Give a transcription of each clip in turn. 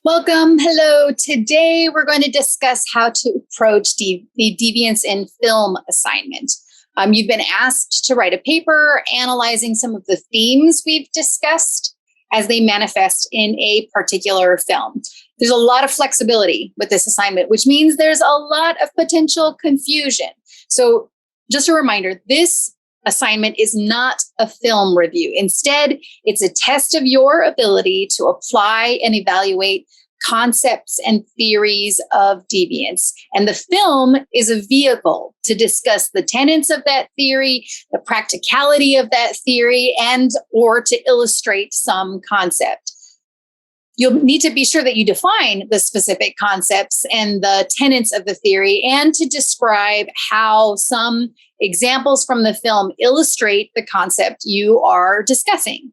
Welcome. Hello. Today we're going to discuss how to approach the deviance in film assignment. You've been asked to write a paper analyzing some of the themes we've discussed as they manifest in a particular film. There's a lot of flexibility with this assignment, which means there's a lot of potential confusion. So just a reminder, this assignment is not a film review. Instead, it's a test of your ability to apply and evaluate concepts and theories of deviance. And the film is a vehicle to discuss the tenets of that theory, the practicality of that theory, and or to illustrate some concept. You'll need to be sure that you define the specific concepts and the tenets of the theory and to describe how some examples from the film illustrate the concept you are discussing.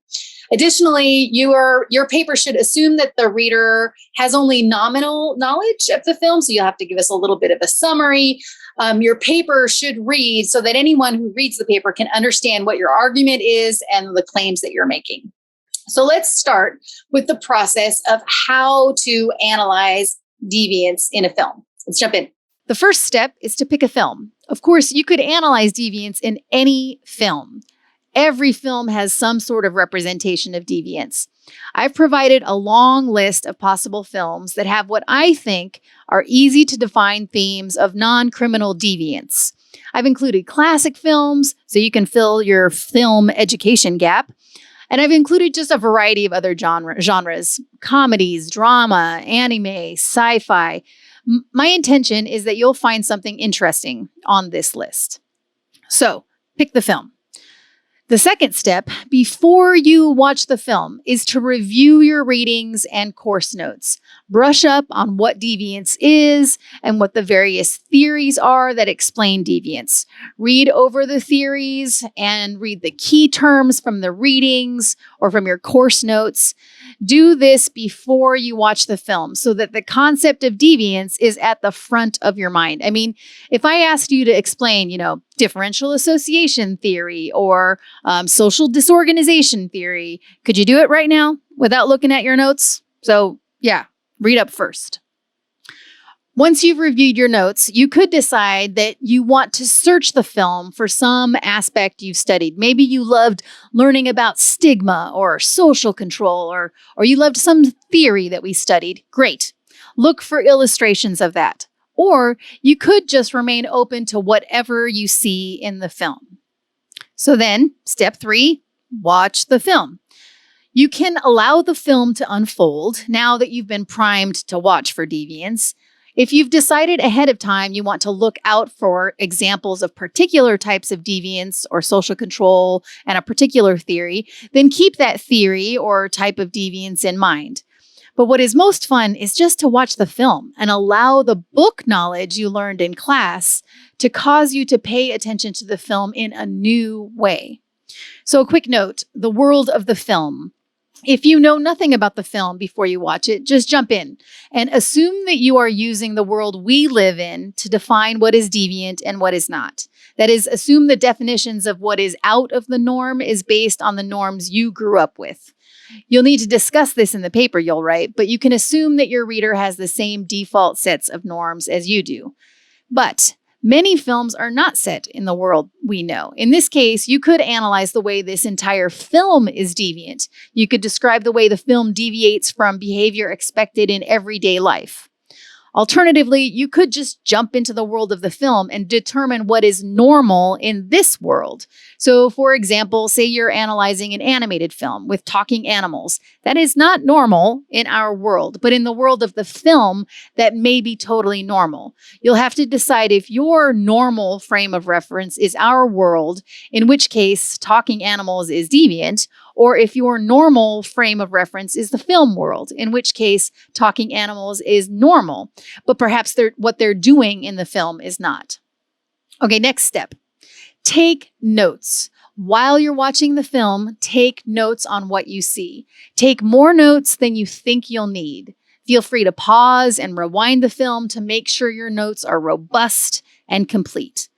Additionally, your paper should assume that the reader has only nominal knowledge of the film, so you'll have to give us a little bit of a summary. Your paper should read so that anyone who reads the paper can understand what your argument is and the claims that you're making. So let's start with the process of how to analyze deviance in a film. Let's jump in. The first step is to pick a film. Of course, you could analyze deviance in any film. Every film has some sort of representation of deviance. I've provided a long list of possible films that have what I think are easy to define themes of non-criminal deviance. I've included classic films, so you can fill your film education gap. And I've included just a variety of other genres, comedies, drama, anime, sci-fi. My intention is that you'll find something interesting on this list. So, pick the film. The second step, before you watch the film, is to review your readings and course notes. Brush up on what deviance is and what the various theories are that explain deviance. Read over the theories and read the key terms from the readings or from your course notes. Do this before you watch the film so that the concept of deviance is at the front of your mind. I mean, if I asked you to explain, differential association theory or social disorganization theory, could you do it right now without looking at your notes? So yeah, read up first. Once you've reviewed your notes, you could decide that you want to search the film for some aspect you've studied. Maybe you loved learning about stigma or social control, or you loved some theory that we studied. Great. Look for illustrations of that. Or you could just remain open to whatever you see in the film. So then, step 3, watch the film. You can allow the film to unfold now that you've been primed to watch for deviance. If you've decided ahead of time you want to look out for examples of particular types of deviance or social control and a particular theory, then keep that theory or type of deviance in mind. But what is most fun is just to watch the film and allow the book knowledge you learned in class to cause you to pay attention to the film in a new way. So a quick note, the world of the film. If you know nothing about the film before you watch it, just jump in and assume that you are using the world we live in to define what is deviant and what is not. That is, assume the definitions of what is out of the norm is based on the norms you grew up with. You'll need to discuss this in the paper you'll write, but you can assume that your reader has the same default sets of norms as you do. But many films are not set in the world we know. In this case, you could analyze the way this entire film is deviant. You could describe the way the film deviates from behavior expected in everyday life. Alternatively, you could just jump into the world of the film and determine what is normal in this world. So, for example, say you're analyzing an animated film with talking animals. That is not normal in our world, but in the world of the film, that may be totally normal. You'll have to decide if your normal frame of reference is our world, in which case talking animals is deviant, or if your normal frame of reference is the film world, in which case talking animals is normal, but perhaps what they're doing in the film is not. Okay, next step. Take notes. While you're watching the film, take notes on what you see. Take more notes than you think you'll need. Feel free to pause and rewind the film to make sure your notes are robust and complete.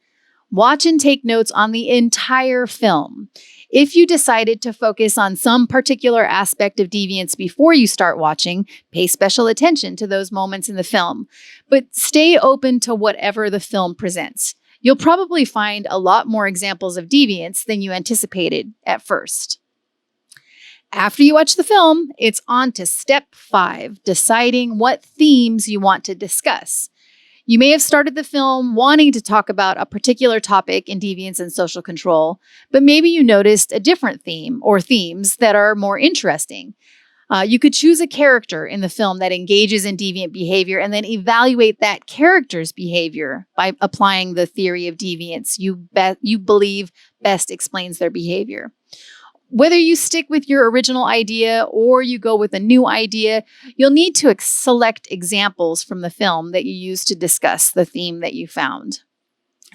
Watch and take notes on the entire film. If you decided to focus on some particular aspect of deviance before you start watching, pay special attention to those moments in the film, but stay open to whatever the film presents. You'll probably find a lot more examples of deviance than you anticipated at first. After you watch the film, it's on to step 5, deciding what themes you want to discuss. You may have started the film wanting to talk about a particular topic in deviance and social control, but maybe you noticed a different theme or themes that are more interesting. You could choose a character in the film that engages in deviant behavior and then evaluate that character's behavior by applying the theory of deviance you believe best explains their behavior. Whether you stick with your original idea or you go with a new idea, you'll need to select examples from the film that you use to discuss the theme that you found.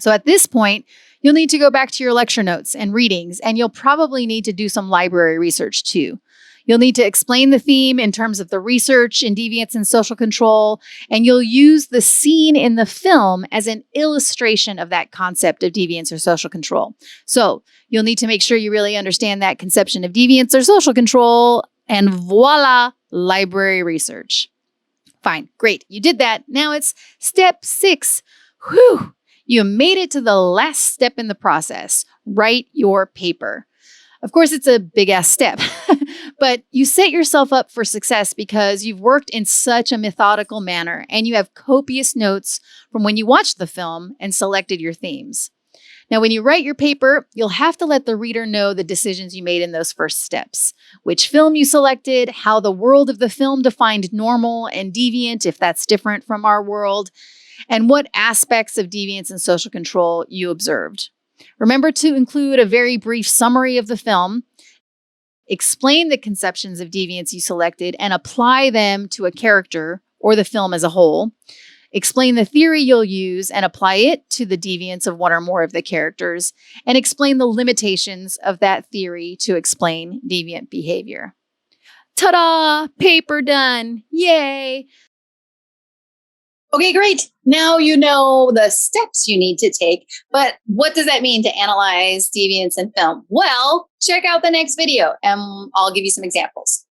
So at this point, you'll need to go back to your lecture notes and readings, and you'll probably need to do some library research too. You'll need to explain the theme in terms of the research in deviance and social control, and you'll use the scene in the film as an illustration of that concept of deviance or social control. So you'll need to make sure you really understand that conception of deviance or social control, and voila, library research. Fine, great, you did that. Now it's step 6. Whew, you made it to the last step in the process. Write your paper. Of course, it's a big-ass step, but you set yourself up for success because you've worked in such a methodical manner and you have copious notes from when you watched the film and selected your themes. Now, when you write your paper, you'll have to let the reader know the decisions you made in those first steps, which film you selected, how the world of the film defined normal and deviant, if that's different from our world, and what aspects of deviance and social control you observed. Remember to include a very brief summary of the film, explain the conceptions of deviance you selected, and apply them to a character or the film as a whole. Explain the theory you'll use and apply it to the deviance of one or more of the characters, and explain the limitations of that theory to explain deviant behavior. Ta-da! Paper done! Yay! Okay, great. Now you know the steps you need to take, but what does that mean to analyze deviance in film? Well, check out the next video and I'll give you some examples.